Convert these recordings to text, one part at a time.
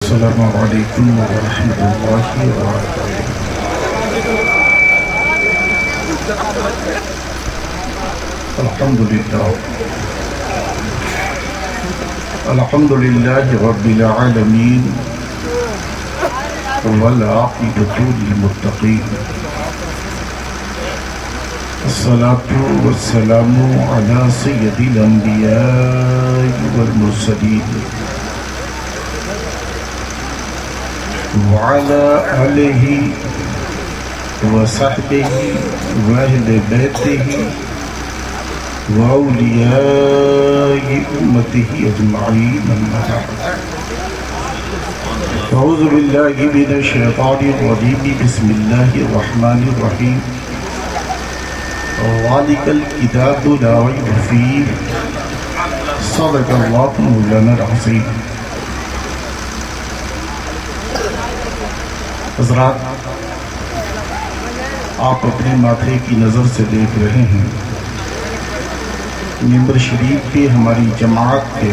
السلام علیکم ورحمۃ اللہ وبرکاتہ۔ الحمد للہ رب العالمین والعاقبۃ للمتقین، الصلاة والسلام علی سید الانبیاء والمرسلین وعلى آلہ وصحبہ وأہل بیتہ وأولیاء أمتہ اجمعین، اما بعد۔ اعوذ باللہ من الشیطان الرجیم، بسم اللہ الرحمن الرحیم۔ ذالک الکتاب لا ریب فیہ، صدق اللہ مولانا العظیم۔ حضرات، آپ اپنے ماتھے کی نظر سے دیکھ رہے ہیں ممبر شریف پہ ہماری جماعت کے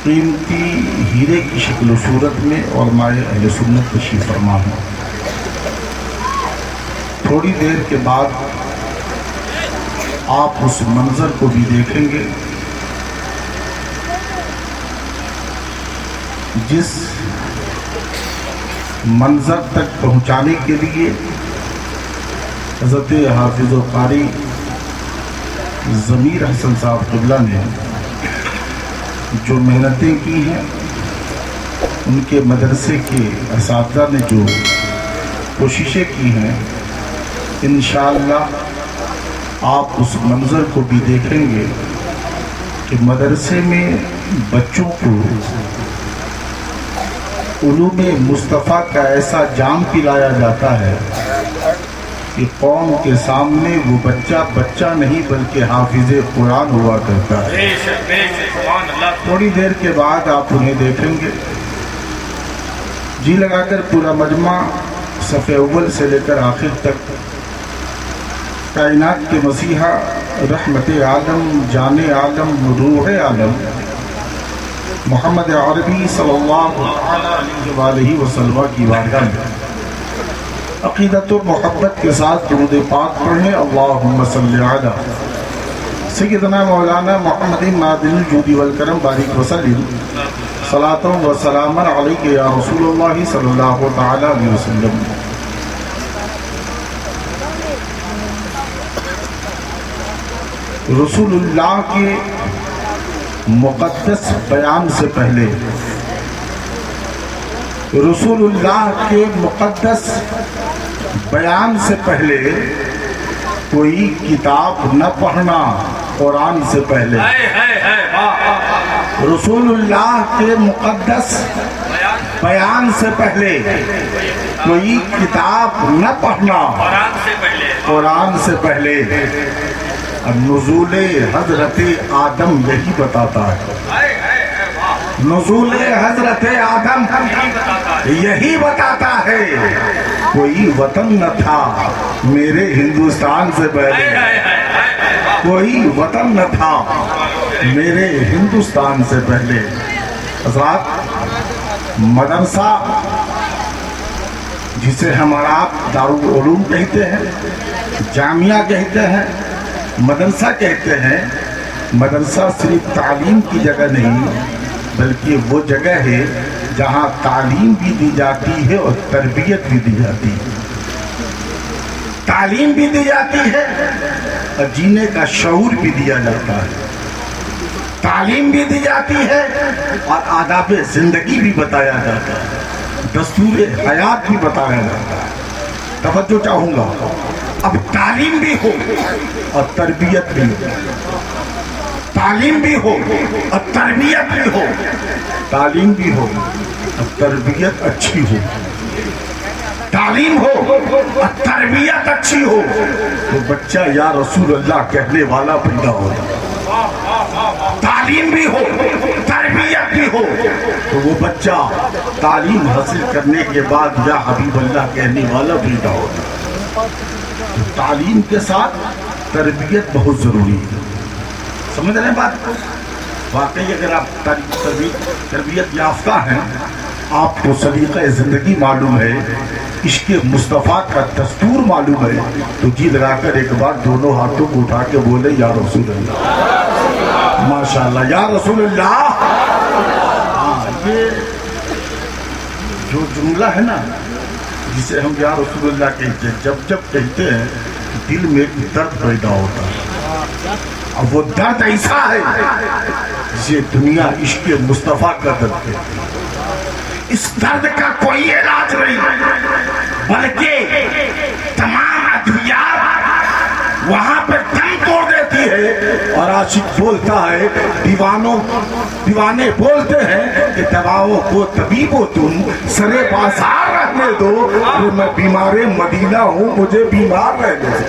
قیمتی ہیرے کی شکل و صورت میں علماء اہل سنت تشریف فرما ہیں۔ تھوڑی دیر کے بعد آپ اس منظر کو بھی دیکھیں گے جس منظر تک پہنچانے کے لیے حضرت حافظ و قاری ضمیر حسن صاحب قبلہ نے جو محنتیں کی ہیں، ان کے مدرسے کے اساتذہ نے جو کوششیں کی ہیں، انشاءاللہ آپ اس منظر کو بھی دیکھیں گے کہ مدرسے میں بچوں کو علوم مصطفیٰ کا ایسا جام پلایا جاتا ہے کہ قوم کے سامنے وہ بچہ نہیں بلکہ حافظ قرآن ہوا کرتا ہے۔ تھوڑی دیر کے بعد آپ انہیں دیکھیں گے، جی لگا کر پورا مجمع صف اول سے لے کر آخر تک کائنات کے مسیحا، رحمت عالم، جان عالم، روح عالم محمد عربی صلی اللہ علیہ وآلہ وسلم کی بارگاہ میں عقیدت و محبت کے ساتھ درود پاک پڑھیں۔ اللہم صلی علی سیدنا مولانا محمد معدن الجود والکرم بارک وسلم، صلاۃ و سلام علیک یا رسول اللہ صلی اللہ تعالی علیہ وسلم۔ رسول اللہ کے مقدس بیان سے پہلے، رسول اللہ کے مقدس بیان سے پہلے کوئی کتاب نہ پڑھنا، قرآن سے پہلے رسول اللہ کے مقدس بیان سے پہلے کوئی کتاب نہ پڑھنا، قرآن سے پہلے نزول حضرت آدم یہی بتاتا ہے، نزول حضرت آدم یہی بتاتا ہے۔ کوئی وطن نہ تھا میرے ہندوستان سے پہلے، کوئی وطن نہ تھا میرے ہندوستان سے پہلے۔ حضرات، مدرسہ جسے ہمارا دارالعلوم کہتے ہیں، جامعہ کہتے ہیں، مدرسہ کہتے ہیں، مدرسہ صرف تعلیم کی جگہ نہیں بلکہ وہ جگہ ہے جہاں تعلیم بھی دی جاتی ہے اور تربیت بھی دی جاتی ہے، تعلیم بھی دی جاتی ہے اور جینے کا شعور بھی دیا جاتا ہے، تعلیم بھی دی جاتی ہے اور آداب زندگی بھی بتایا جاتا ہے، دستور حیات بھی بتایا جاتا ہے۔ توجہ چاہوں گا، اب تعلیم بھی ہو اور تربیت بھی ہو، تعلیم بھی ہو اور تربیت بھی ہو، تعلیم بھی ہو اور تربیت اچھی ہو، تعلیم ہو اور تربیت اچھی ہو تو بچہ یا رسول اللہ کہنے والا پیدا ہوگا۔ تعلیم بھی ہو، تربیت بھی ہو تو وہ بچہ تعلیم حاصل کرنے کے بعد یا حبیب اللہ کہنے والا پیدا ہوگا۔ تعلیم کے ساتھ تربیت بہت ضروری ہے، سمجھ رہے ہیں بات کو؟ واقعی اگر آپ تربیت یافتہ ہیں، آپ کو سلیقہ زندگی معلوم ہے، عشق مصطفیٰ کا دستور معلوم ہے، تو جی لگا کر ایک بار دونوں ہاتھوں کو اٹھا کے بولے یا رسول اللہ، ماشاءاللہ یا رسول اللہ۔ یہ جو جملہ ہے نا جسے ہم یا رسول اللہ کہتے ہیں، جب کہتے ہیں دل میں ایک درد پیدا ہوتا ہے، اور وہ درد ایسا ہے جسے دنیا عشق مصطفیٰ کا درد ہے۔ اس درد کا کوئی علاج نہیں، بلکہ تمام ادویات وہاں پہ دم توڑ دیتی ہے، اور عاشق بولتا ہے، دیوانے بولتے ہیں کہ دواؤں کو طبیبو تم سرے بازار رہنے دو، میں بیمار مدینہ ہوں مجھے بیمار رہنے دو،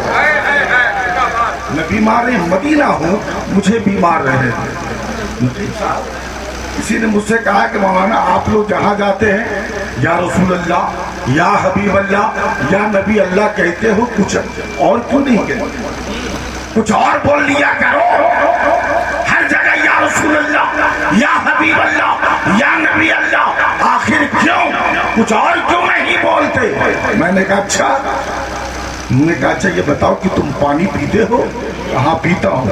میں بیمار مدینہ ہوں مجھے بیمار رہنے دو۔ کسی نے مجھ سے کہا کہ مولانا آپ لوگ جہاں جاتے ہیں یا رسول اللہ یا حبیب اللہ یا نبی اللہ کہتے ہو، کچھ اور کیوں نہیں کہتے؟ کچھ اور بول لیا کرو، ہر جگہ یا رسول اللہ یا حبیب اللہ یا نبی اللہ، آخر کیوں کچھ اور کیوں نہیں بولتے؟ میں نے کہا اچھا، میں نے کہا اچھا یہ بتاؤ کہ تم پانی پیتے ہو؟ کہاں پیتا ہوں۔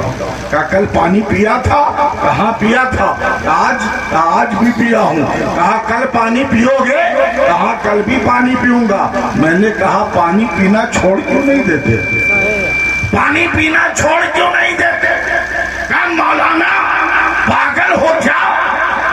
کہا کل پانی پیا تھا؟ کہاں پیا تھا؟ آج بھی پیا ہوں۔ کہا کل پانی پیو گے؟ کہا کل بھی پانی پیوں گا۔ میں نے کہا پانی پینا چھوڑ کیوں نہیں دیتے؟ پانی پینا چھوڑ کیوں نہیں دیتے؟ کہا مولانا پاگل ہو جاؤ،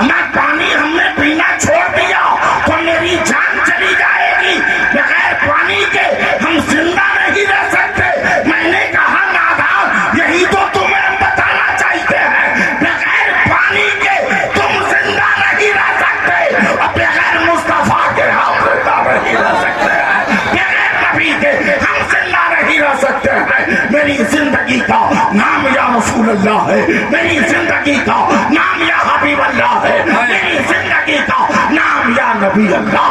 میں پانی ہم نے پینا چھوڑ دیا تو میری جان چلی جائے گی، بغیر پانی کے ہم زندہ نہیں رہ سکتے۔ میں نے کہا نادان یہی تو تمہیں بتانا چاہیے ہے، بغیر پانی کے تم زندہ نہیں رہ سکتے، اور بغیر مصطفیٰ کے ہم زندہ نہیں رہ سکتے ہیں، بغیر نبی کے ہم زندہ نہیں رہ سکتے ہیں۔ میری زندگی کا نام یا رسول اللہ ہے، میری زندگی کا نام یا حبیب اللہ ہے، میری زندگی کا نام یا نبی اللہ۔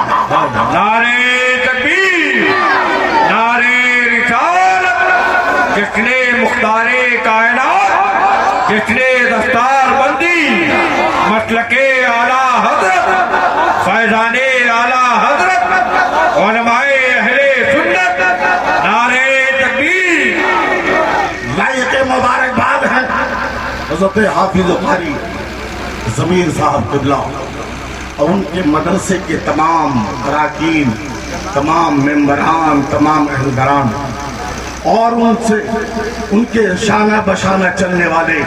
نعرہ تکبیر، نعرہ رسالت، جس نے مختار کائنات، جس نے دستار بندی مسلک اعلیٰ حضرت، فیضان اعلیٰ حضرت، علماء اہل سنت، نعرہ تکبیر۔ لائق مبارکباد ہے حضرت حافظ قاری ضمیر صاحب قبلہ اور ان کے مدرسے کے تمام اراکین، تمام ممبران، تمام اہلگران، اور ان کے شانہ بشانہ چلنے والے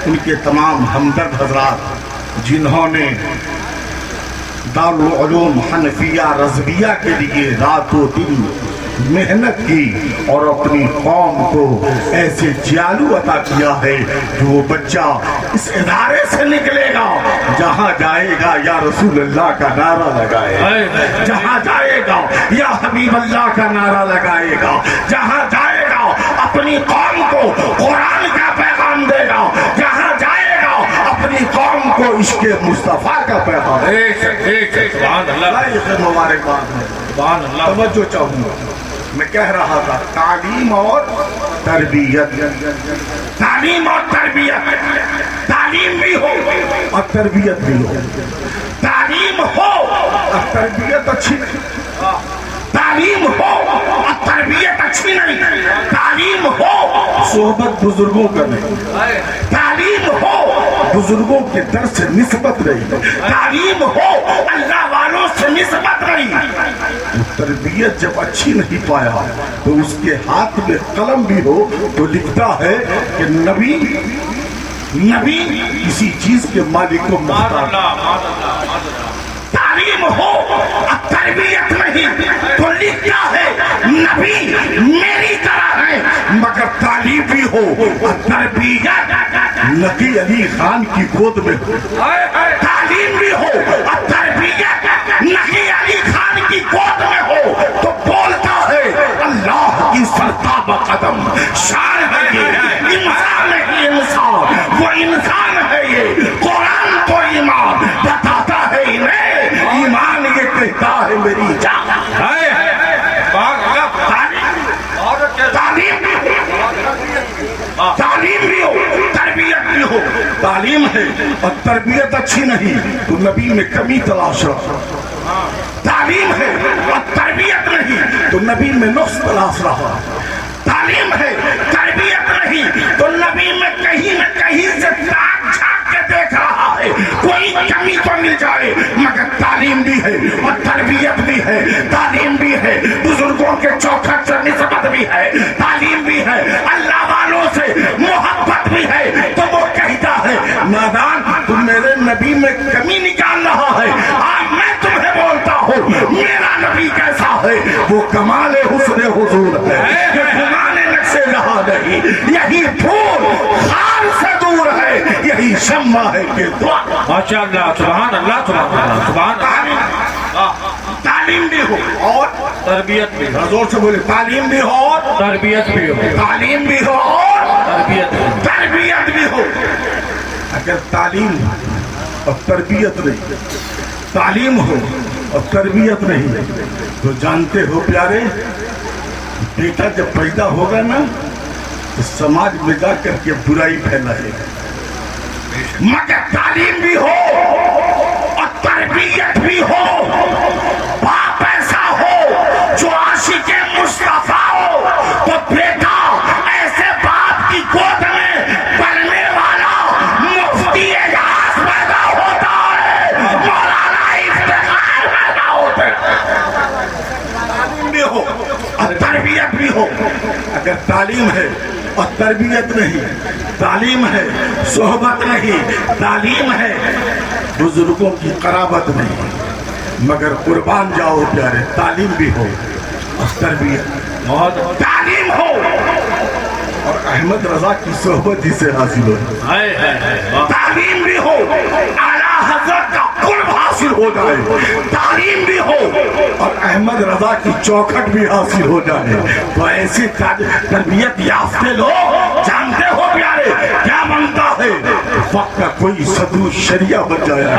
ان کے تمام ہمدرد حضرات، جنہوں نے دارالعلوم حنفیہ رضویہ کے لیے رات و دن محنت کی اور اپنی قوم کو ایسے جیالو عطا کیا ہے جو وہ بچہ اس ادارے سے نکلے گا، جہاں جائے گا یا رسول اللہ کا نعرہ لگائے گا، جہاں جائے گا یا حبیب اللہ کا نعرہ لگائے گا، جہاں جائے گا اپنی قوم کو قرآن کا پیغام دے گا، جہاں جائے گا اپنی قوم کو عشق مصطفیٰ کا پیغام دے گا۔ سبحان اللہ، مبارکباد ہے۔ سبحان اللہ۔ توجہ چاہوں گا، میں کہہ رہا تھا تعلیم اور تربیت، تعلیم اور تربیت، تعلیم بھی ہو اور تربیت بھی ہو، تعلیم ہو اور تربیت اچھی نہیں، تعلیم ہو اور تربیت اچھی نہیں، تعلیم ہو صحبت بزرگوں کا نہیں، تعلیم ہو بزرگوں کے در سے نسبت رہی، تعلیم ہو اللہ والوں سے نسبت رہی۔ تربیت جب اچھی نہیں پایا تو اس کے ہاتھ میں قلم بھی ہو تو لکھتا ہے کہ نبی کسی چیز کے مالک کو محتاج۔ تعلیم ہو اور تربیت نہیں تو لکھتا ہے نبی میری طرح ہے، مگر تعلیم بھی ہو اور تربیت نقی علی خان کی گود میں ہو، تعلیم بھی ہو اور تربیت نقی علی خان کی گود میں ہو تو بولتا ہے اللہ کی سرتاب قدم شان ہے یہ، انسان ہے یہ انسان، وہ انسان ہے یہ، قرآن تو ایمان بتاتا ہے انہیں، ایمان یہ کہتا ہے میری جان۔ تعلیم بھی ہو، تربیت بھی ہو، تعلیم ہے اور تربیت اچھی نہیں تو نبی میں کمی تلاش رہا. تعلیم ہے اور تربیت نہیں تو نبی میں نقص تلاش رہا. تعلیم ہے تربیت نہیں تو نبی میں کہیں نہ کہیں سے تاک جھانک کے دیکھ رہا ہے کوئی کمی تو مل جائے. مگر تعلیم بھی ہے اور تربیت بھی ہے, تعلیم بھی ہے, بزرگوں کے چوکھٹ سے نسبت بھی ہے, تعلیم بھی ہے, اللہ والوں سے محبت بھی ہے. تو وہ کہتا ہے نادان تم میرے نبی میں کمی نکال رہا ہے. آج میں تمہیں بولتا ہوں میرا نبی کیسا ہے, وہ کمال حسن حضور ہے, کمال نقش جہاں نہیں. یہی پھول خار سے دور ہے, یہی شمع ہے کہ دعا. ماشاء اللہ, سبحان اللہ, سبحان اللہ, سبحان اللہ. تعلیم بھی ہو اور تربیت بھی ہو, زور سے بولے تعلیم بھی ہو اور تربیت بھی ہو, تعلیم بھی ہو اور تربیت بھی ہو. تربیت بھی ہو. اگر تعلیم اور تربیت نہیں, تعلیم ہو اور تربیت نہیں تو جانتے ہو پیارے بیٹا جب پیدا ہوگا نا تو سماج میں جا کر کے برائی پھیلائے گا. مگر تعلیم بھی ہو اور تربیت بھی ہو, باپ ایسا ہو جو عاشق مصطفیٰ ہو تو بیٹا ایسے باپ کی گود میں پلنے والا مفتی اعجاز پیدا ہوتا ہے, مولانا افتخار پیدا ہوتا ہے. تعلیم بھی ہو اور تربیت بھی ہو. اگر تعلیم ہے اور تربیت نہیں, تعلیم ہے صحبت نہیں, تعلیم ہے بزرگوں کی قرابت نہیں, مگر قربان جاؤ پیارے تعلیم بھی ہو اور تربیت, تعلیم ہو اور احمد رضا کی صحبت جسے حاصل ہو, تعلیم بھی ہو اعلیٰ حضرت کا قرب حاصل ہو جائے, تعلیم بھی ہو اور احمد رضا کی چوکھٹ بھی حاصل ہو جائے. تو ایسی تربیت یافتہ لوگ جانتے ہو پیارے کیا بنتا ہے, وقت کا کوئی صدر شریعہ بن جایا,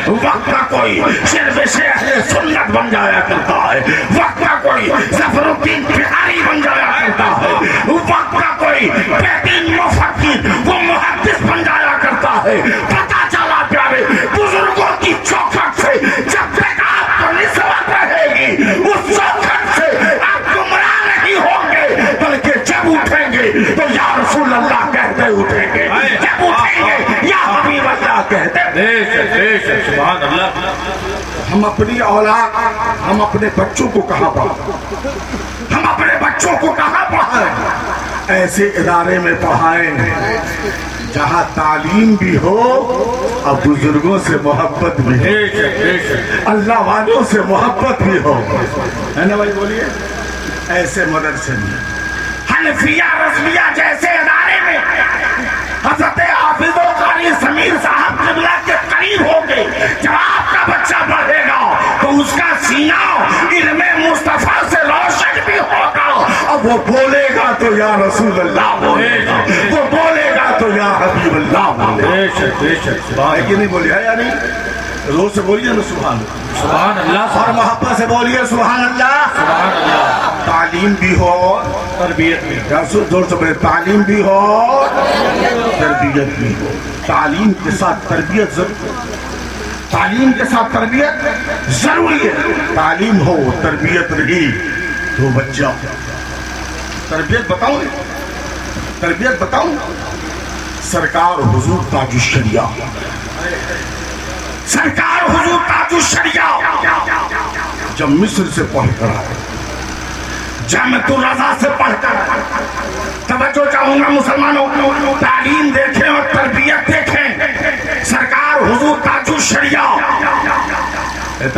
وقت کا کوئی شرف اہل سنت بن جایا کرتا ہے, وقت کا کوئی ظفر الدین بہاری بن جایا کرتا ہے, وقت کا کوئی بہترین مفکر وہ محدث بن جایا کرتا ہے. پتہ چلا پیارے بزرگوں کی چوکھٹ سے جب تک آپ کو نسبت رہے گی اس چوکھٹ سے آپ گمراہ نہیں ہوں گے, بلکہ جب اٹھیں گے تو یا رسول اللہ کہتے اٹھیں گے, جب اٹھیں گے یا حبیب اللہ کہتے. سبحان اللہ. ہم اپنی اولاد, ہم اپنے بچوں کو کہاں پڑھائیں, ہم اپنے بچوں کو کہاں پڑھائیں؟ ایسے ادارے میں پڑھائیں جہاں تعلیم بھی ہو اور بزرگوں سے محبت بھی ہو, اللہ والوں سے محبت بھی ہو, ہے نا بھائی بولیے. ایسے مدرسے میں حنفیہ رضویہ جیسے ادارے میں حضرت حافظ و قاری سمیر صاحب قبلہ کے قریب ہو گئے. جب آپ کا بچہ پڑھے گا تو اس کا سینہ علم مصطفیٰ سے روشن بھی ہوگا, اب وہ بولے گا تو یا رسول اللہ بولے گا, وہ بولے گا تو یا حبیب اللہ بولے گا. ہے کہ نہیں بولی ہے یا نہیں؟ روز سے بولیے نا سبحان اللہ, سبحان اللہ, اور محبت سے بولیے سبحان اللہ. سبحان اللہ. تعلیم بھی ہو تربیت بھی, زور سے بولے تعلیم بھی ہو تربیت بھی ہو. تعلیم کے ساتھ تربیت ضروری, تعلیم کے ساتھ تربیت ضروری ہے. تعلیم ہو تربیت نہیں تو بچہ. تربیت بتاؤں, تربیت بتاؤں. سرکار حضور تاج الشریعہ, سرکار حضور تاج الشریعہ جب مصر سے پڑھ کر آئے, جامعۃ الرضا سے پڑھ کر, توجہ چاہوں گا مسلمانوں, تعلیم دیکھیں اور تربیت دیکھیں. سرکار حضور تاج الشریعہ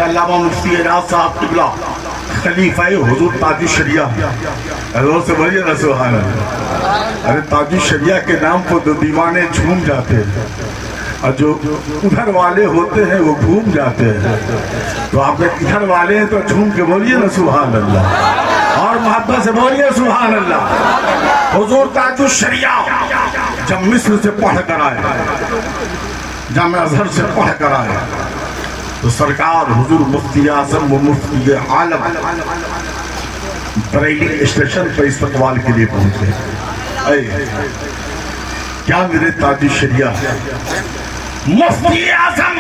علامہ مفتی اعجاز صاحب قبلہ خلیفہ حضور تاج الشریعہ, حضور سے بولیے نا سبحان اللہ. ارے تاج الشریعہ کے نام کو تو دیوانے جھوم جاتے ہیں اور جو ادھر والے ہوتے ہیں وہ گھوم جاتے ہیں. تو آپ ادھر والے ہیں تو جھوم کے بولیے نا سبحان اللہ, اور محبت سے بولیے سبحان اللہ. حضور تاج الشریعہ جب مصر سے پڑھ کر آئے, جامعہ ازہر سے پڑھ کر آئے, تو سرکار حضور مفتی اعظم و مفتی عالم بریلی اسٹیشن پر استقبال کے لیے پہنچے. کیا میرے تاج الشریعہ مفتی اعظم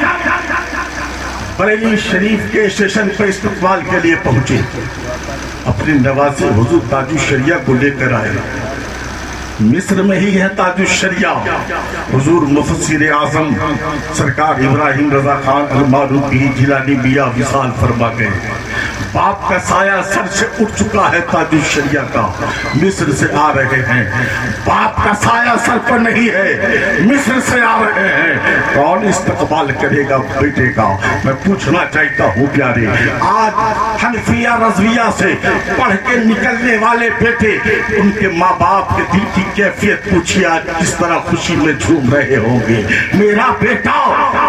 بریلی شریف کے اسٹیشن پہ استقبال کے لیے پہنچے، اپنے نواسے حضور تاج الشریعہ کو لے کر آئے۔ مصر میں ہی ہے تاج الشریعہ، حضور مفسر اعظم سرکار ابراہیم رضا خان المعروفی جیلانی میاں وصال فرما گئے۔ باپ کا سایہ سر سے اٹھ چکا ہے تاج الشریعہ کا، مصر سے آ رہے ہیں۔ باپ کا سایہ سر پر نہیں ہے، مصر سے آ رہے ہیں۔ کون استقبال کرے گا بیٹے کا؟ میں پوچھنا چاہتا ہوں پیارے، آج حنفیہ رضویہ سے پڑھ کے نکلنے والے بیٹے، ان کے ماں باپ کے دل کی کیفیت پوچھئے آج کس طرح خوشی میں جھوم رہے ہوں گے۔ میرا بیٹا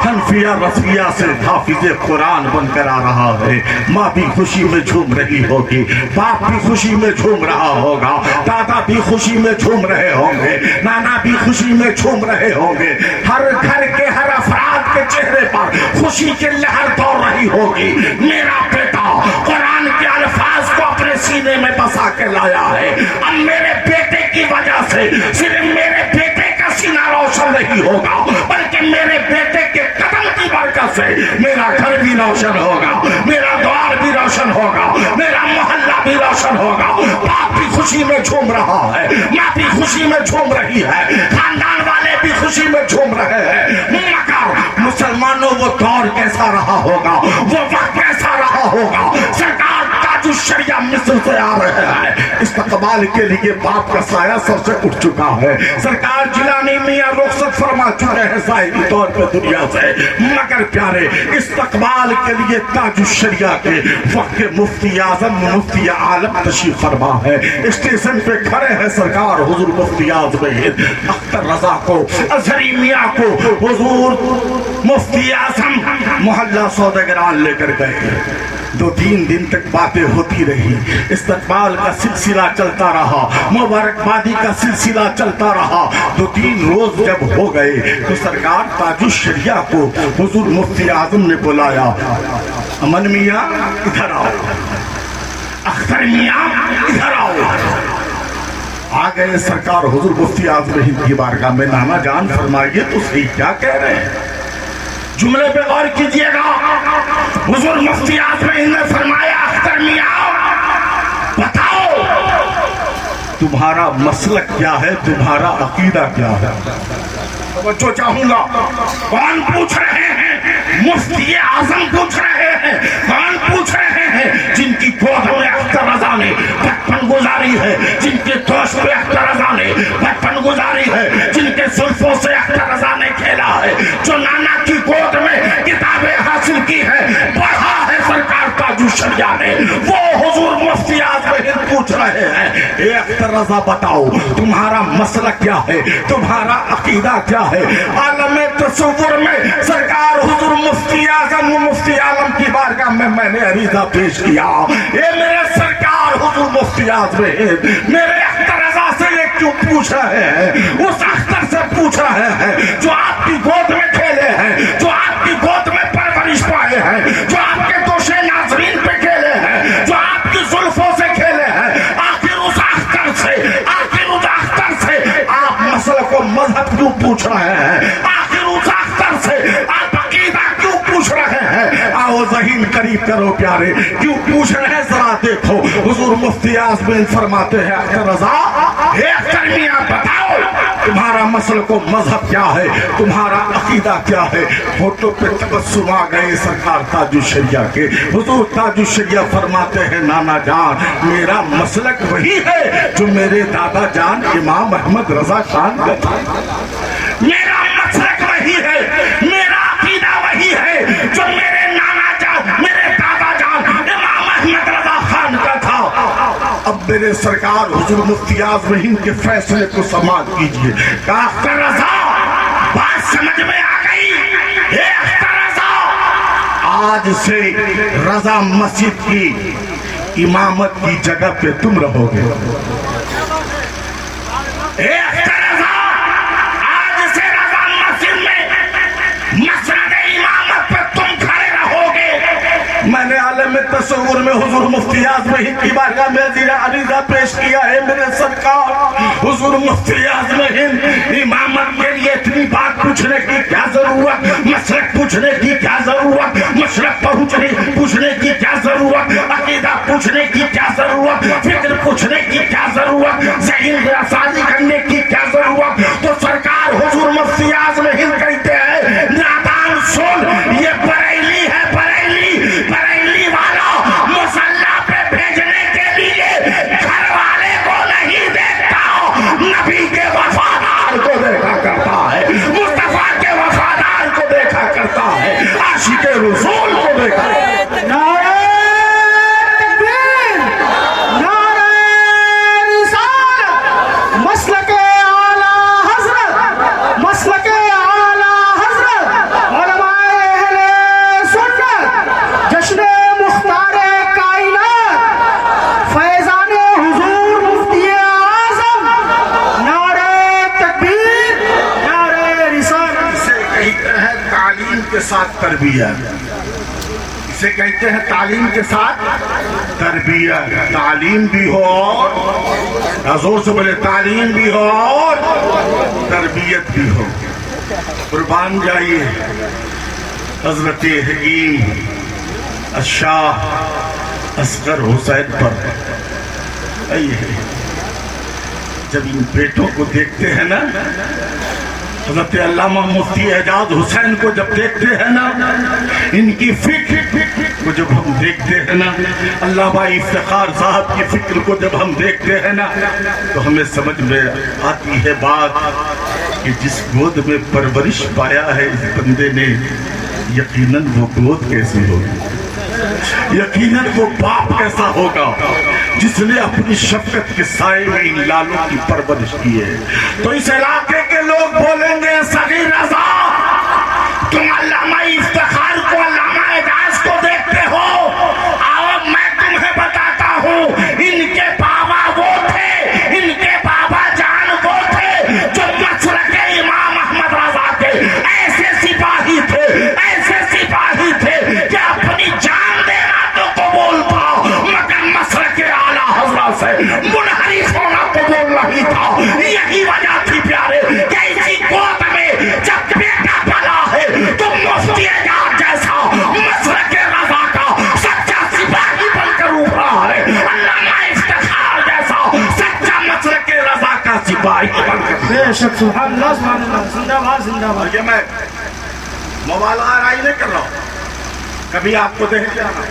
حنفیہ رضویہ سے حافظ قرآن بن کر آ رہا ہے، ماں بھی خوشی میں جھوم رہی ہوگی، باپ بھی خوشی میں جھوم رہا ہوگا، دادا بھی خوشی میں جھوم رہے ہوں گے، نانا بھی خوشی میں جھوم رہے ہوں گے۔ ہر گھر کے ہر افراد کے چہرے پر خوشی کی لہر دوڑ رہی ہوگی۔ میرا بیٹا قرآن کے الفاظ کو اپنے سینے میں بسا کے لایا ہے۔ اب میرے بیٹے کی وجہ سے صرف میرے بیٹے کا سینہ روشن نہیں ہوگا، بلکہ میرے بیٹے کے قدم کی برکت سے میرا گھر بھی روشن ہوگا، میرا دوار بھی روشن ہوگا، میرا محلہ بھی روشن ہوگا۔ باپ بھی خوشی میں جھوم رہا ہے، ماں بھی خوشی میں جھوم رہی ہے، خاندان والے بھی خوشی میں جھوم رہے ہیں۔ مگر مسلمانوں وہ دور کیسا رہا ہوگا، وہ وقت کیسا رہا ہوگا؟ سرکار تاج الشریعہ مصر سے آ رہے ہیں، استقبال کے لیے باپ کا سایہ سر سے اٹھ چکا ہے۔ سرکار جیلانی میاں رخصت فرما چکے ہیں ظاہری طور پہ دنیا سے، مگر پیارے استقبال کے لیے تاج الشریعہ کے وقت کے مفتی اعظم مفتی عالم تشریف فرما ہے۔ اسٹیشن پہ کھڑے ہیں سرکار حضور مفتی اعظم ہند اختر رضا کو، ازہری میاں کو حضور مفتی اعظم محلہ سوداگران لے کر گئے۔ 2-3 دن تک باتیں ہوتی رہی، استقبال کا سلسلہ چلتا رہا، مبارکبادی کا سلسلہ چلتا رہا۔ 2-3 روز جب ہو گئے تو سرکار تاج الشریعہ کو حضور مفتی اعظم نے بلایا، امن میاں ادھر آؤ، اختر میاں ادھر آؤ۔ آ گئے سرکار حضور مفتی اعظم ہند کی بارگاہ میں۔ نانا جان فرمائیے تو صحیح کیا کہہ رہے ہیں، جملے پہ غور کیجئے گا۔ حضور مفتی اعظم ہند نے فرمایا اختر میاں بتاؤ تمہارا مسلک کیا ہے، تمہارا عقیدہ کیا ہے؟ توجہ چاہوں گا۔ کون پوچھ رہے ہیں؟ مفتی اعظم پوچھ رہے ہیں۔ کون پوچھ رہے ہیں؟ جن کی گود میں اختر رضا نے بچپن گزاری ہے، جن کے دوست پہ اختر رضا نے بچپن گزاری ہے، جن کے زلفوں سے اختر رضا نے کھیلا ہے، جو نانا کی گود میں کتابیں حاصل کی ہے، پڑھا ہے سرکار تاج الشریعہ نے، وہ حضور مفتی اعظم ہند پوچھ رہے ہیں اے اختر رضا بتاؤ تمہارا مسلک کیا ہے، تمہارا عقیدہ کیا ہے؟ عالم تصور میں سرکار حضور مفتی اعظم مفتی عالم کی بارگاہ میں نے عریضہ پیش کیا، اے میرے سرکار حضور مفتی اعظم ہند، میرے اختر رضا سے یہ کیوں پوچھ رہے ہیں؟ اس اختر سے پوچھ رہے ہیں جو آپ کی گود میں کھیلے ہیں، جو آپ کی گود میں پرورش پائے ہیں، جو آپ کے دوشے ناظرین پہ کھیلے ہیں، جو آپ کی زلفوں سے کھیلے ہیں۔ آخر اس اختر سے آپ مسلک و مذہب کیوں پوچھ رہے ہیں؟ آخر اس اختر سے آپ عقیدہ کیوں پوچھ رہے ہیں؟ آؤ ذہین قریب کرو پیارے، کیوں پوچھ رہے ہیں ذرا دیکھو۔ حضور مفتی اعظم فرماتے ہیں اختر رضا اے اختر میاں بتاؤ تمہارا مسلک و مذہب کیا ہے، تمہارا عقیدہ کیا ہے؟ فوٹو پہ تبسم آ گئے سرکار تاج الشریعہ کے۔ حضور تاج الشریعہ فرماتے ہیں نانا جان میرا مسلک وہی ہے جو میرے دادا جان امام احمد رضا خان کا تھا، میرا مسلک وہی ہے، میرا عقیدہ وہی ہے جو میرے نانا جان میرے دادا جان امام احمد رضا خان کا تھا۔ اب میرے سرکار حضور مفتی اعظم ہند کے فیصلے کو سماعت کیجئے۔ کہا اختر رضا بات سمجھ میں آ گئی، اے اختر رضا آج سے رضا مسجد کی امامت کی جگہ پہ تم رہو گے۔ اے اختر رضا آج سے رضا مسجد میں مسند امامت پہ تم کھڑے رہو گے۔ میں نے عالم تصور میں حضور مفتی اعظم ہند کی بارگاہ میں عریضہ پیش کیا ہے میرے سرکار حضور مفتی اعظم ہند امامت کے لیے اتنی بات پوچھنے کی کیا ضرورت مسلک پوچھنے کی کیا ضرورت مشرق پوچھنے کی کیا ضرورت عقیدہ پوچھنے کی کیا ضرورت فکر پوچھنے کی کیا ضرورت ذہن سازی کرنے کی کیا ضرورت تو سرکار حضور مفتی اعظم ہند کہتے ہیں نادان سن یہ بریلی ہے بریلی والا مسلح پہ بھیجنے کے لیے گھر والے کو نہیں دیکھتا نبی کے وفادار کو دیکھا کرتا ہے مصطفیٰ کے وفادار کو دیکھا کرتا ہے عاشق رسول کو دیکھا کرتا ہے نعرہ تکبیر نعرہ رسالت مسلک اعلی حضرت مسلک اعلی حضرت علماء اہل سنت جشن مختار کائنات فیضان حضور مفتی اعظم نعرہ تکبیر نعرہ رسالت اسے کہتے ہیں تعلیم کے ساتھ تربیت اسے کہتے ہیں تعلیم کے ساتھ تربیت تعلیم بھی ہو اور زور سے بولے تعلیم بھی ہو اور تربیت بھی ہو قربان جائیے حضرت حکیم الشاہ اصغر حسین پر آئیے جب ان بیٹوں کو دیکھتے ہیں نا حضرت علامہ مفتی اعجاز حسین کو جب دیکھتے ہیں نا ان کی فکر کو جب ہم دیکھتے ہیں نا علامہ افتخار صاحب کی فکر کو جب ہم دیکھتے ہیں نا تو ہمیں سمجھ میں آتی ہے بات کہ جس گود میں پرورش پایا ہے اس بندے نے یقیناً وہ گود کیسی ہوگی یقیناً وہ باپ کیسا ہوگا جس نے اپنی شفقت کے سائے میں ان لالوں کی پرورش کی ہے تو اس علاقے کے لوگ بولیں گے صغیر رضا تم علامہ افتخار کو علامہ اعجاز کو دیکھتے ہو آؤ میں تمہیں بتاتا ہوں ان کے بابا وہ تھے ان کے بابا جان وہ تھے جو مسلک امام احمد رضا کے ایسے سپاہی تھے کہ اپنی جان دینا تو قبول تھا مگر مسلک اعلیٰ حضرت سے منحرف ہونا قبول نہیں تھا یہی وجہ تھی پیارے کہ اسی گود میں جب بیٹا پلا ہے تو مفتی اعجاز جیسا مسلک رضا کا سچا سپاہی بن کر ابھرا ہے علامہ افتخار جیسا سچا مسلک رضا کا سپاہی بن کر بے شک سبحان اللہ زندہ باد زندہ باد یہ میں مبالغہ آرائی نہیں کر رہا ہوں کبھی آپ کو دہلی آنا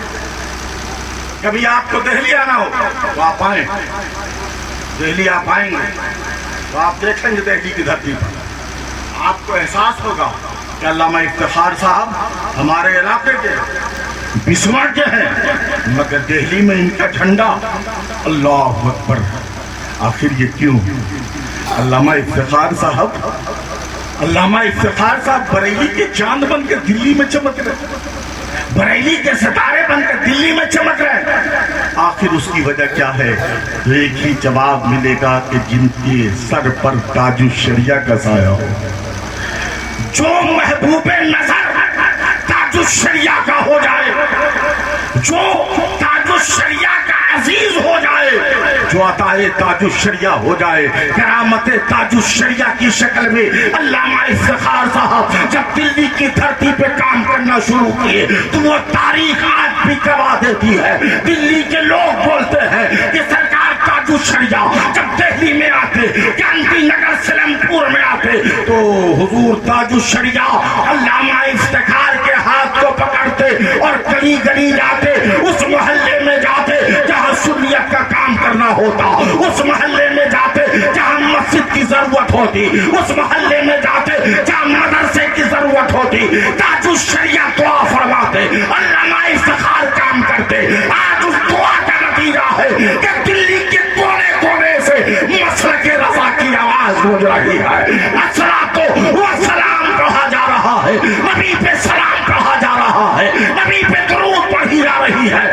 کبھی آپ کو دہلی آنا ہو تو آپ آئیں دہلی آپ آئیں گے تو آپ دیکھیں گے دہلی کی دھرتی پر آپ کو احساس ہوگا کہ علامہ افتخار صاحب ہمارے علاقے کے بسمار کے ہیں مگر دہلی میں ان کا جھنڈا اللہ اکبر آخر یہ کیوں علامہ افتخار صاحب بریلی کے چاند بن کے دلی میں چمک رہے بریلی کے ستارے بن کر دلی میں چمک رہے آخر اس کی وجہ کیا ہے تو ایک ہی جواب ملے گا کہ جن کے سر پر تاج الشریعہ کا سایہ ہو جو محبوب نظر تاج الشریعہ کا ہو جائے جو تاج الشریعہ کا عزیز ہو جائے جو عطائے تاج الشریعہ ہو جائے کرامت تاج الشریعہ کی شکل میں علامہ افتخار صاحب جب دلی کی دھرتی پہ کام کرنا شروع کیے تو وہ تاریخ آج بھی گواہ دیتی ہے دلی کے لوگ بولتے ہیں کہ سرکار تاج الشریعہ جب دہلی میں آتے گاندھی نگر سلم پور میں آتے تو حضور تاج الشریعہ علامہ افتخار کے ہاتھ کو پکڑتے اور گلی گلی جاتے اس محلے میں جاتے جہاں سنیت کا کام کرنا ہوتا اس محلے میں جاتے جہاں مسجد کی ضرورت ہوتی اس محلے میں جاتے جہاں مدرسے کی ضرورت ہوتی تاج الشریعہ دعا فرماتے علامہ افتخار کام کرتے آج اس دعا کا نتیجہ ہے کہ دلی کے کونے کونے سے مسلک رضا کی آواز گونج رہی ہے الصلاۃ والسلام کہا جا رہا ہے نبی پہ سلام کہا جا رہا ہے نبی پہ درود پڑھی جا رہی ہے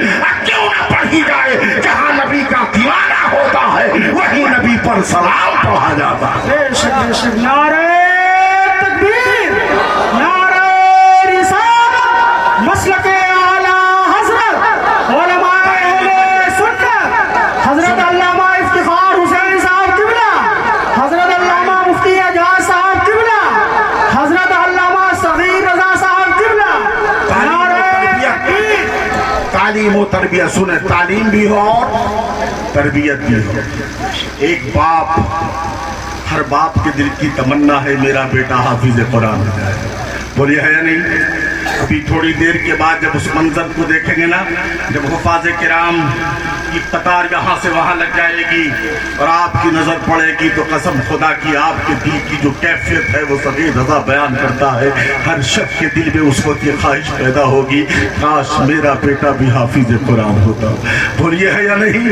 کیوں نہ پڑھی جائے جہاں نبی کا دیوانہ ہوتا ہے وہی نبی پر سلام پڑھا جاتا ہے بے شک نعرہ تکبیر نعرہ رسالت مسلک اعلی حضرت تعلیم و تربیت سنیں، تعلیم بھی ہو اور تربیت بھی ہو۔ ایک باپ، ہر باپ کے دل کی تمنا ہے میرا بیٹا حافظ قرآن ہو جائے، بولیے ہے یا نہیں؟ ابھی تھوڑی دیر کے بعد جب اس منظر کو دیکھیں گے نا، جب حفاظ کرام کی قطار یہاں سے وہاں لگ جائے گی اور آپ کی نظر پڑے گی تو قسم خدا کی آپ کے دل کی جو کیفیت ہے وہ سبھی رضا بیان کرتا ہے۔ ہر شخص کے دل میں اس وقت یہ خواہش پیدا ہوگی کاش میرا بیٹا بھی حافظ قرآن ہوتا، بولیے ہے یا نہیں؟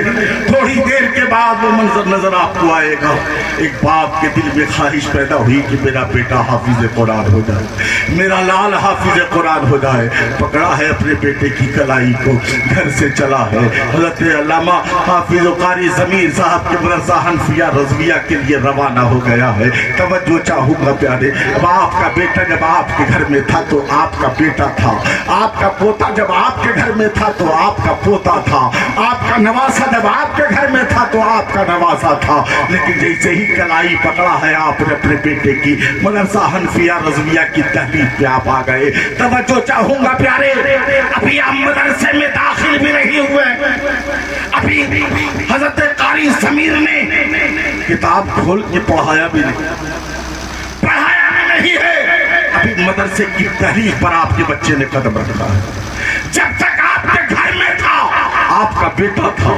تھوڑی دیر کے بعد وہ منظر نظر آپ کو آئے گا، ایک باپ کے دل میں خواہش پیدا ہوئی کہ میرا بیٹا حافظ قرآن ہو جائے، میرا لال حافظ قرآن ہو جائے۔ پکڑا ہے اپنے بیٹے کی کلائی کو، گھر سے چلا ہے۔ حضرت علامہ حافظ و قاری ضمیر صاحب کے مدرسہ حنفیہ رضویہ کے لیے روانہ ہو گیا ہے۔ توجہ چاہوں گا پیارے، اب آپ کا بیٹا جب آپ کے گھر میں تھا تو آپ کا بیٹا تھا، آپ کا پوتا جب آپ کے گھر میں تھا تو آپ کا پوتا تھا، آپ کا نواسا جب آپ کے گھر میں تھا تو آپ کا نواسا تھا، لیکن جیسے ہی کلائی پکڑا ہے آپ نے اپنے بیٹے کی، مدرسہ حنفیہ رضویہ کی تحلیل پہ آپ آ گئے۔ توجہ چاہوں گا پیارے، ابھی آپ مدرسے میں داخل بھی نہیں ہوئے، ابھی حضرت قاری ضمیر نے کتاب کھول کے پڑھایا بھی نہیں ہے، ابھی مدرسے کی تحریک پر آپ کے بچے نے قدم رکھا ہے۔ جب تک آپ کے گھر میں تھا آپ کا بیٹا تھا،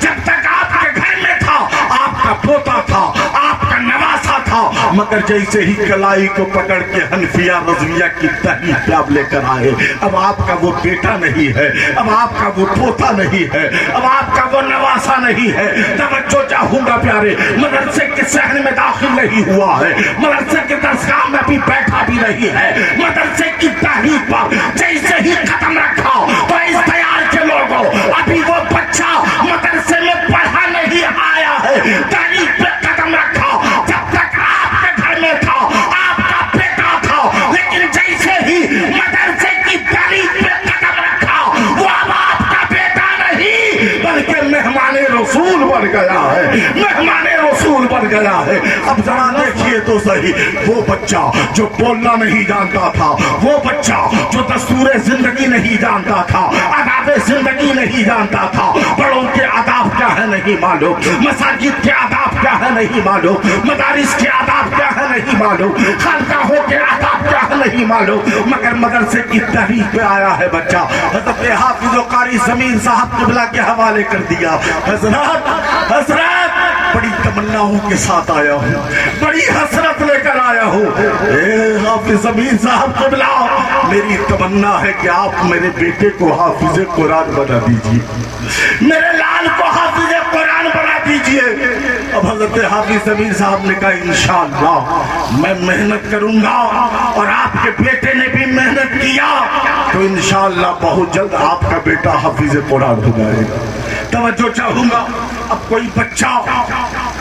جب تک آپ کے گھر میں تھا آپ کا پوتا تھا، آپ کا نواسا تھا، مگر جیسے ہی کلائی کو پکڑ کے حنفیہ رضویہ کی تحریک پہ آپ لے کر آئے، اب آپ کا وہ بیٹا نہیں ہے، اب آپ کا وہ پوتا نہیں ہے، اب آپ کا وہ نواسا نہیں ہے۔ توجہ چاہوں گا پیارے، مدرسے کے صحن میں داخل نہیں ہوا ہے، مدرسے کے درسگاہ میں ابھی بیٹھا بھی نہیں ہے، مدرسے کی تحریک پر جیسے ہی قدم رکھا تو اس تیار کے لوگوں ابھی وہ بچہ مدرسے میں پڑھا نہیں آیا ہے، تحریک پہ قدم رکھا، جب تک آپ کے گھر میں تھا آپ کا بیٹا تھا، لیکن جیسے ہی مدرسے کی تحریک پہ قدم رکھا وہ اب آپ کا بیٹا نہیں بلکہ مہمان رسول بن گیا ہے، مہمان رسول بن گیا ہے۔ اب ذرا دیکھیے تو صحیح، وہ بچہ جو بولنا نہیں جانتا تھا، وہ بچہ جو دستور زندگی نہیں جانتا تھا، آداب زندگی نہیں جانتا تھا، بڑوں کے آداب کیا ہے نہیں معلوم، مساجد کے آداب کیا ہے نہیں معلوم، مدارس کے آداب کیا ہے نہیں معلوم، خانقاہوں کے آداب کیا ہے نہیں معلوم، مگر مدرسے کی تحریک پہ آیا ہے بچہ۔ حضرت حافظ و قاری ضمیر صاحب قبلہ کے حوالے کر دیا، حضرات بڑی تمناؤں کے ساتھ آیا ہوں، بڑی حسرت لے کر آیا ہوں، اے حافظ ضمیر صاحب قبلہ، میری تمنا ہے کہ آپ میرے بیٹے کو حافظ قرآن بنا دیجئے، میرے لال کو حافظ قرآن بنا دیجئے۔ اب حضرت حافظ ضمیر صاحب نے کہا انشاءاللہ میں محنت کروں گا، اور آپ کے بیٹے نے بھی محنت کیا تو انشاءاللہ بہت جلد آپ کا بیٹا حافظ قرآن ہو جائے گا۔ توجہ چاہوں گا، اب کوئی بچہ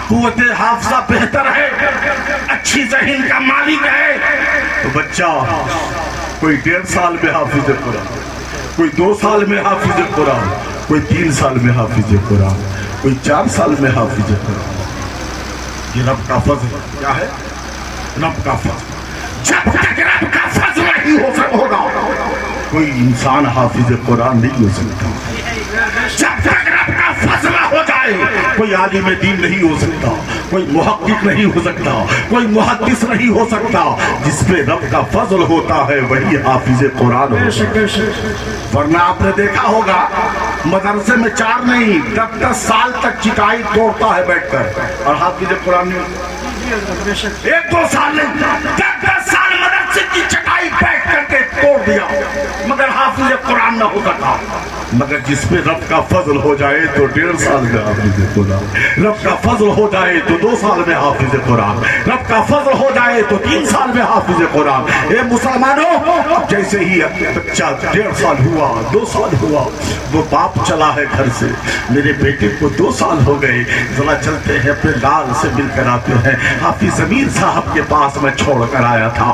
قوت حافظہ بہتر ہے، اچھی ذہن کا مالک ہے، تو بچہ کوئی 1.5 سال میں حافظ قرآن، کوئی 2 سال میں حافظ قرآن، کوئی 3 سال میں حافظ قرآن، کوئی 4 سال میں حافظ قرآن۔ یہ رب کا فضل کیا ہے؟ رب کا فضل۔ جب تک رب کا فضل نہیں ہوگا کوئی انسان حافظ قرآن نہیں ہو سکتا، جب تک رب کا فضل ہو جائے کوئی عالم دین نہیں ہو سکتا، کوئی محقق نہیں ہو سکتا، کوئی محدث نہیں ہو سکتا، جس پہ رب کا فضل ہوتا ہے وہی حافظ قرآن ہوتا ہے۔ ورنہ آپ نے دیکھا ہوگا مدرسے میں 4 نہیں 10 سال تک چٹائی توڑتا ہے بیٹھ کر، اور حافظ قرآن نہیں 1-2 سال نہیں 10 سال مدرسے کی چٹائی بیٹھ کر کے توڑ دیا، مگر حافظ قرآن نہ ہو سکا۔ مگر جس پہ رب کا فضل ہو جائے تو 1.5 سال میں حافظ قرآن، رب کا فضل ہو جائے تو 2 سال میں حافظ قرآن، رب کا فضل ہو جائے تو 3 سال میں حافظ قرآن۔ اے مسلمانوں، جیسے ہی بچہ 1.5 سال ہوا 2 سال ہوا، وہ باپ چلا ہے گھر سے، میرے بیٹے کو 2 سال ہو گئے، ذرا چلتے ہیں اپنے لال سے مل کر آتے ہیں۔ حافظ ضمیر صاحب کے پاس میں چھوڑ کر آیا تھا،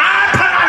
8,000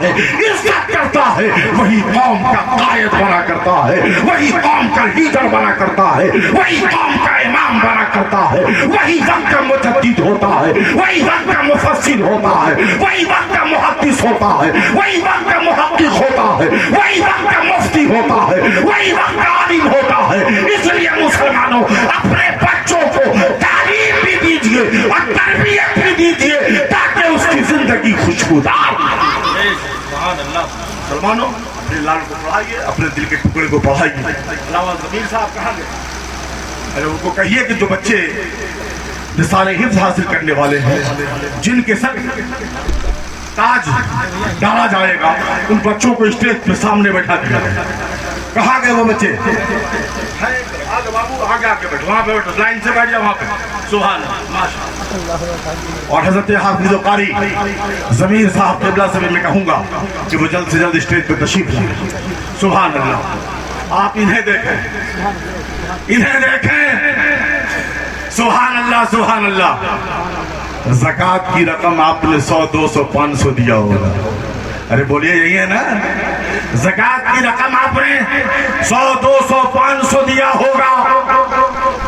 ہے، عزت کرتا ہے، وہی قوم کا قائد بنا کرتا ہے، وہی قوم کا لیڈر بنا کرتا ہے، وہی قوم کا امام بنا کرتا ہے، وہی وقت کا مجدد ہوتا ہے، وہی وقت کا مفسر ہوتا ہے، وہی وقت کا محدث ہوتا ہے، وہی وقت کا محقق ہوتا ہے، وہی وقت کا مفتی ہوتا ہے، وہی وقت کا عالم ہوتا ہے۔ اس لیے مسلمانوں اپنے بچوں کو تعلیم بھی دیجیے اور تربیت بھی دیجیے تاکہ اس کی زندگی خوشبودار ہو۔ سبحان اللہ۔ مسلمانوں اپنے لال کو پڑھائیے، اپنے دل کے ٹکڑے کو پڑھائیے۔ علامہ ضمیر صاحب کہاں گئے؟ ارے ان کو کہیے کہ جو بچے نثار حفظ حاصل کرنے والے ہیں، جن کے سر تاج ڈالا جائے گا، ان بچوں کو اسٹیج پہ سامنے بیٹھا دیا جائے۔ کہاں گئے وہ بچے؟ آگے بابو، آگے آ کے بیٹھو، وہاں پہ بیٹھو، لائن سے بیٹھ جاؤ وہاں پہ۔ سبحان اللہ، ماشاءاللہ۔ اور حضرت حافظ و قاری ضمیر صاحب قبلہ سے بھی میں کہوں گا کہ وہ جلد سے جلد اسٹیج پہ تشریف لائیں۔ سبحان اللہ۔ آپ انہیں دیکھیں، انہیں دیکھیں۔ سبحان اللہ، سبحان اللہ۔ زکوٰۃ کی رقم آپ نے 100 200 500 دیا ہوگا۔ ارے بولیے یہی ہے نا؟ زکوٰۃ کی رقم آپ نے 100 200 500 دیا ہوگا۔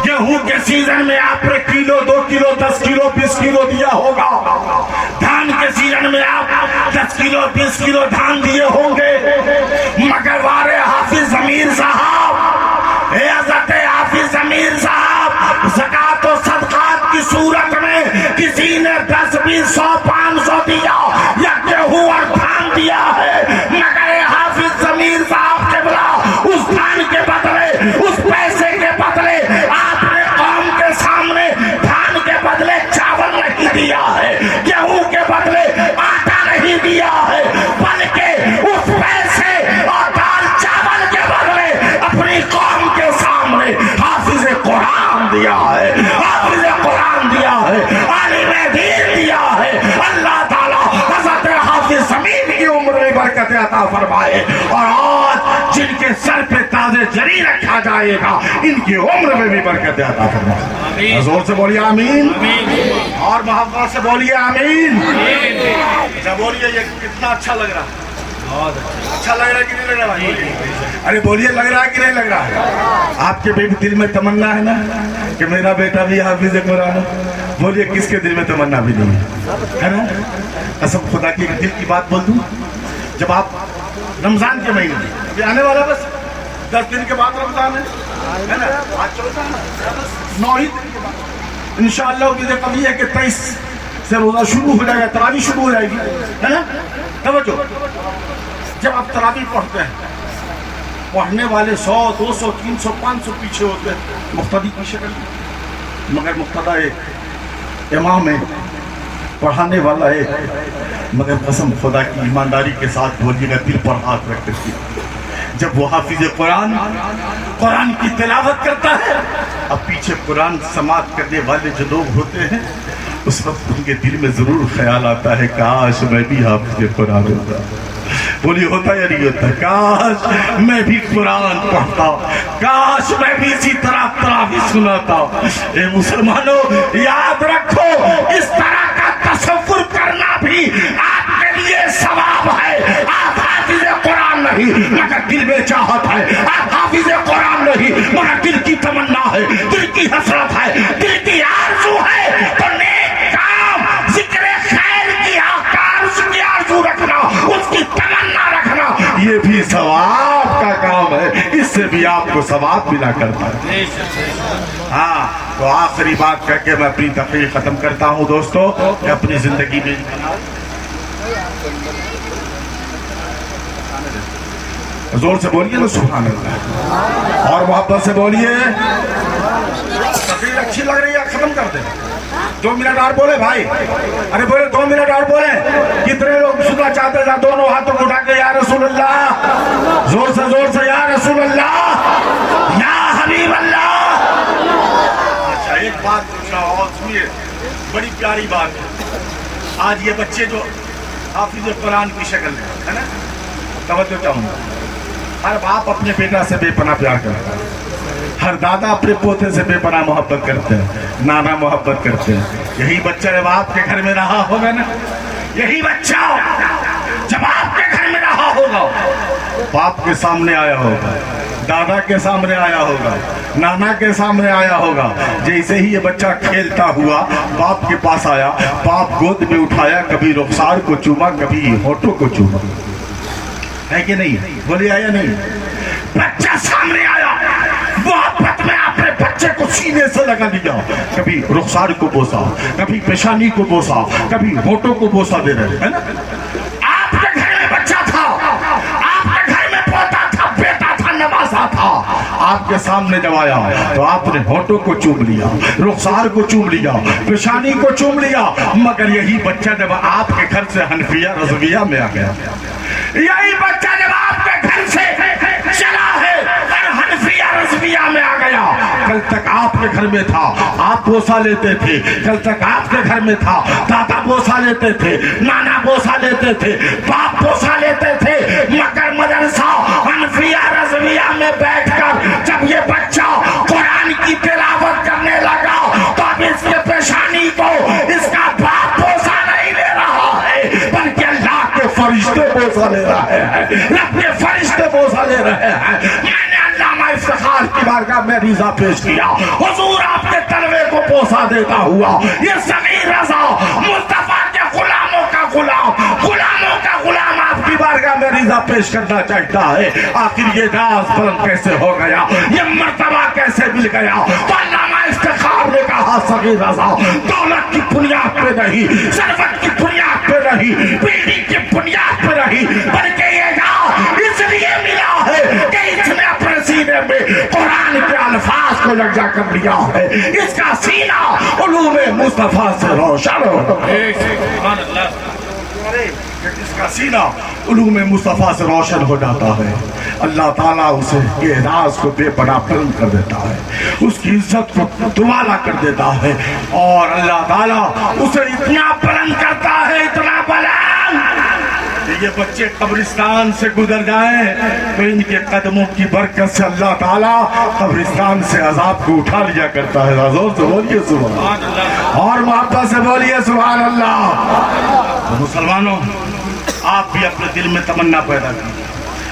گیہوں کے سیزن میں آپ نے کلو 2 کلو 10 کلو 20 کلو دیا ہوگا۔ دھان کے سیزن میں آپ 10 کلو 20 کلو دھان دیے ہوں گے۔ مگر وارے حافظ ضمیر صاحب، اے حضرت حافظ ضمیر صاحب، زکوٰۃ و صدقات کی صورت میں کسی نے 10 20 100 500 دیا یا گیہوں اور دھان دیا ہے، مگر حافظ ضمیر صاحب قبلہ اس دھان کے بدلے، اس پیسے کے بدلے آپ نے قوم کے سامنے دھان کے بدلے چاول نہیں دیا ہے، گیہوں کے بدلے آٹا نہیں دیا ہے، بلکہ اس پیسے اور دال چاول کے بدلے اپنی قوم کے سامنے حافظ قرآن دیا ہے، حافظ قرآن دیا ہے، عالم دین دیا ہے۔ اللہ تعالیٰ حضرت حافظ ضمیر کی عمر میں برکت عطا فرمائے، اور آج جن کے سر پہ تاج جری رکھا جائے گا ان کی عمر میں بھی برکت عطا فرمائے۔ زور سے بولیے آمین، اور محبت سے بولیے آمین۔ اچھا بولیے، یہ کتنا اچھا لگ رہا ہے؟ اچھا لگ رہا ہے کہ نہیں لگ رہا ہے؟ ارے بولیے، لگ رہا ہے کہ نہیں لگ رہا ہے؟ آپ کے بھی دل میں تمنا ہے نا کہ میرا بیٹا بھی حافظ قرآن ہو؟ بولیے، کس کے دل میں تمنا بھی نہیں ہے نا؟ قسم خدا کی دل کی بات بول دوں، جب آپ رمضان کے مہینے میں ابھی آنے والا، بس 10 دن کے بعد رمضان ہے نا، آج 9 ہی دن کے بعد انشاءاللہ امید قوی ہے کہ 23 سے روزہ شروع ہو جائے گا، تراویح شروع ہو جائے گی، ہے نا؟ توجہ، جب آپ تراویح پڑھتے ہیں، پڑھنے والے 100 200 300 500 پیچھے ہوتے ہیں، مقتدی کی شکل میں، مگر مقتدی ایک، امام ایک، پڑھانے والا ایک، مگر قسم خدا کی ایمانداری کے ساتھ بولیے گا، دل پر ہاتھ رکھ کر، جب وہ حافظ قرآن کی تلاوت کرتا ہے، اب پیچھے قرآن سماعت کرنے والے جو لوگ ہوتے ہیں، اس وقت ان کے دل میں ضرور خیال آتا ہے کاش میں بھی حافظ قرآن ہوتا۔ بولیے ہوتا یا نہیں ہوتا؟ کاش میں بھی قرآن پڑھتا، کاش میں بھی اسی طرح تراویح سناتا۔ اے مسلمانوں، یاد رکھو، اس طرح کا تصور کرنا بھی آپ کے لیے ثواب ہے۔ آپ حافظ قرآن نہیں مگر دل میں چاہت ہے، آپ حافظ قرآن نہیں مگر دل کی تمنا ہے، دل کی حسرت ہے، دل کی آرزو ہے، تو نیک کام، ذکر خیر کی اس کی آرزو رکھنا، اس کی تمنا رکھنا، یہ بھی ثواب کا کام ہے، اس سے بھی آپ کو ثواب ملا کرتا ہے۔ ہاں، تو آخری بات کہہ کے میں اپنی تقریر ختم کرتا ہوں دوستو، کہ اپنی زندگی میں زور سے بولیے نا سبحان اللہ، اور محبت سے بولیے۔ تقریر اچھی لگ رہی ہے، ختم کر دیں، 2 منٹ اور بولے بھائی، ارے بولے 2 منٹ اور بولے۔ کتنے لوگ سننا چاہتے ہیں؟ دونوں ہاتھوں کو اٹھا کے یا رسول اللہ، زور سے یا رسول اللہ، یا حبیب اللہ۔ اچھا، ایک بات پوچھنا اور سنیے، بڑی پیاری بات ہے۔ آج یہ بچے جو حافظ قرآن کی شکل میں ہے نا، توجہ چاہوں گا، ہر باپ اپنے بیٹا سے بے پناہ پیار کرتا ہے، ہر دادا اپنے پوتے سے بے پناہ محبت کرتے ہیں، نانا محبت کرتے ہیں۔ یہی بچہ جب آپ کے گھر میں رہا ہوگا نا، یہی بچہ جب آپ کے ہوگا, باپ کے سامنے آیا ہوگا, دادا کے سامنے آیا ہوگا, نانا کے سامنے آیا ہوگا. جیسے ہی یہ بچہ کھیلتا ہوا باپ کے پاس آیا, باپ گود میں اٹھایا, کبھی رخسار کو چوما, کبھی ہونٹوں کو چوما. ہے کہ نہیں؟ بولیے آیا نہیں؟ بچہ سامنے آیا, محبت میں اپنے بچے کو سینے سے لگا لیا, کبھی رخسار کو بوسا, کبھی پیشانی کو بوسا, کبھی ہونٹوں کو بوسا دے رہے ہیں نا. آپ کے گھر میں بچہ تھا, آپ کے گھر میں پوتا تھا, بیٹا تھا, نوازا تھا, آپ کے سامنے جب آیا تو آپ نے ہونٹوں کو چوم لیا, رخسار کو چوم لیا, پیشانی کو چوم لیا. مگر یہی بچہ جب آپ کے گھر سے حنفیہ رضویہ میں آ گیا, یہی بچہ جب آپ کے گھر سے چلا ہے اور حنفیہ رضویہ میں آ گیا, کل تک آپ کے گھر میں تھا, آپ بوسا لیتے تھے, کل تک آپ کے گھر میں تھا, دادا بوسا لیتے تھے, نانا بوسا لیتے تھے, باپ بوسا لیتے تھے. مگر مدرسہ حنفیہ رضویہ میں بیٹھ کر جب یہ بچہ قرآن کی تلاوت کرنے لگا تو اب اس کے پیشانی کو اس کا باپ بوسا نہیں لے رہا ہے, بلکہ اللہ کے فرشتے بوسا لے رہے ہیں, رب کے فرشتے بوسا لے رہے ہیں. میں نے علامہ افتخار کی بارگاہ میں ریزہ پیش کیا, حضور آپ کے تلوے کو بوسا دیتا ہوا یہ صغیر رضا مصطفیٰ کے غلاموں کا غلام, غلاموں کا غلام آپ کی بارگاہ میں ریزہ پیش کرنا چاہتا ہے. آخر یہ راز بلند کیسے ہو گیا, یہ مرتبہ کیسے مل گیا؟ تو علامہ افتخار نے کہا صغیر رضا دولت کی بنیاد پہ نہیں, ثروت کی بنیاد پہ نہیں, بیٹی کی بنیاد پہ نہیں, بلکہ یہ راز اس لیے ملا ہے کہ اس نے اپنے سینے میں قرآن کے الفاظ کو یکجا کر لیا ہے. اس کا سینہ علوم مصطفیٰ سے روشن ہو, اس کا سینہ علوم مصطفیٰ سے روشن ہو جاتا ہے. اللہ تعالیٰ اسے کے راز کو بے پناہ بلند کر دیتا ہے, اس کی عزت کو دوبالا کر دیتا ہے, اور اللہ تعالیٰ اسے اتنا بلند کرتا ہے, اتنا بلند کہ یہ بچے قبرستان سے گزر جائیں تو ان کے قدموں کی برکت سے اللہ تعالیٰ قبرستان سے عذاب کو اٹھا لیا کرتا ہے. زور سے بولیے سبحان اللہ, اور محبت سے بولیے سبحان اللہ. مسلمانوں, آپ بھی اپنے دل میں تمنا پیدا کیجیے,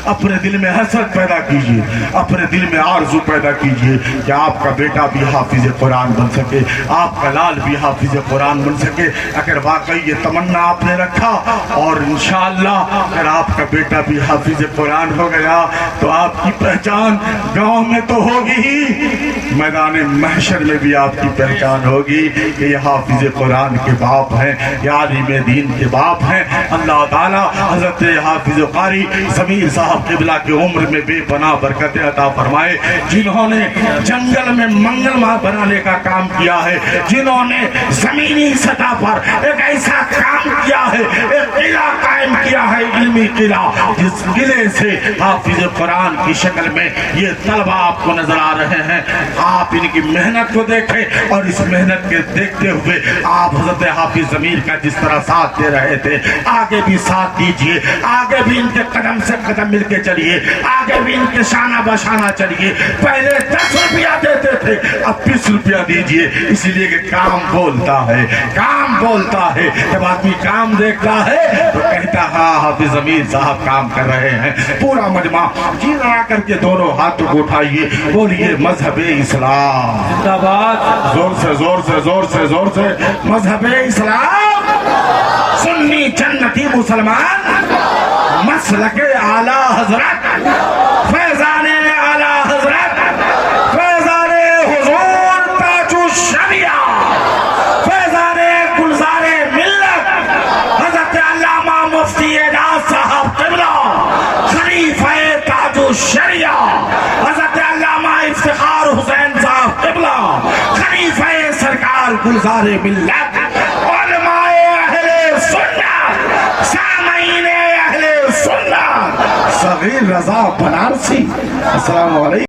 اپنے دل میں حسرت پیدا کیجیے, اپنے دل میں آرزو پیدا کیجیے کہ آپ کا بیٹا بھی حافظ قرآن بن سکے, آپ کا لال بھی حافظ قرآن بن سکے. اگر واقعی یہ تمنا آپ نے رکھا اور انشاءاللہ اگر آپ کا بیٹا بھی حافظ قرآن ہو گیا تو آپ کی پہچان گاؤں میں تو ہوگی ہی, میدان محشر میں بھی آپ کی پہچان ہوگی کہ یہ حافظ قرآن کے باپ ہیں, یہ عالم دین کے باپ ہیں. اللہ تعالیٰ حضرت حافظ قاری ضمیر صاحب قبلہ کی عمر میں بے پناہ برکت عطا فرمائے, جنہوں نے جنگل میں منگل ماہ بنانے کا کام کیا ہے, جنہوں نے زمینی سطح پر ایک ایسا کام کیا ہے, ایک قلعہ قائم کیا ہے, علمی قلعہ, جس قلعے سے حافظ قرآن کی شکل میں یہ طلبہ آپ کو نظر آ رہے ہیں. آپ ان کی محنت کو دیکھیں اور اس محنت کے دیکھتے ہوئے آپ حضرت حافظ ضمیر کا جس طرح ساتھ دے رہے تھے آگے بھی ساتھ دیجئے, آگے بھی ان کے قدم سے قدم مل کے چلیے, آگے بھی ان کے شانہ بشانہ چلیے. پہلے 10 روپیہ دیتے تھے, اب 20 روپیہ دیجئے, اس لیے کہ کام بولتا ہے, کام بولتا ہے. جب آدمی کام دیکھتا ہے تو کہتا ہاں حافظ ضمیر صاحب کام کر رہے ہیں. پورا مجمع جی لگا کر کے دونوں ہاتھوں کو اٹھائیے, بولیے مذہب اسلام زندہ باد, زور سے زور سے زور سے زور سے, مذہب اسلام, سنی جنتی مسلمان, مسلک اعلیٰ حضرت, فیضان اعلیٰ حضرت, فیضان حضور تاج الشریعہ, فیضان گلزار ملت حضرت علامہ مفتی اعجاز صاحب قبلہ, خلیفہ تاج الشریعہ حضرت علامہ افتخار حسین صاحب قبلہ, خلیفہ سرکار گلزار ملت, علماء اہل سنت, سامعین اہل سنت, صغیر رضا بنارسی. السلام علیکم.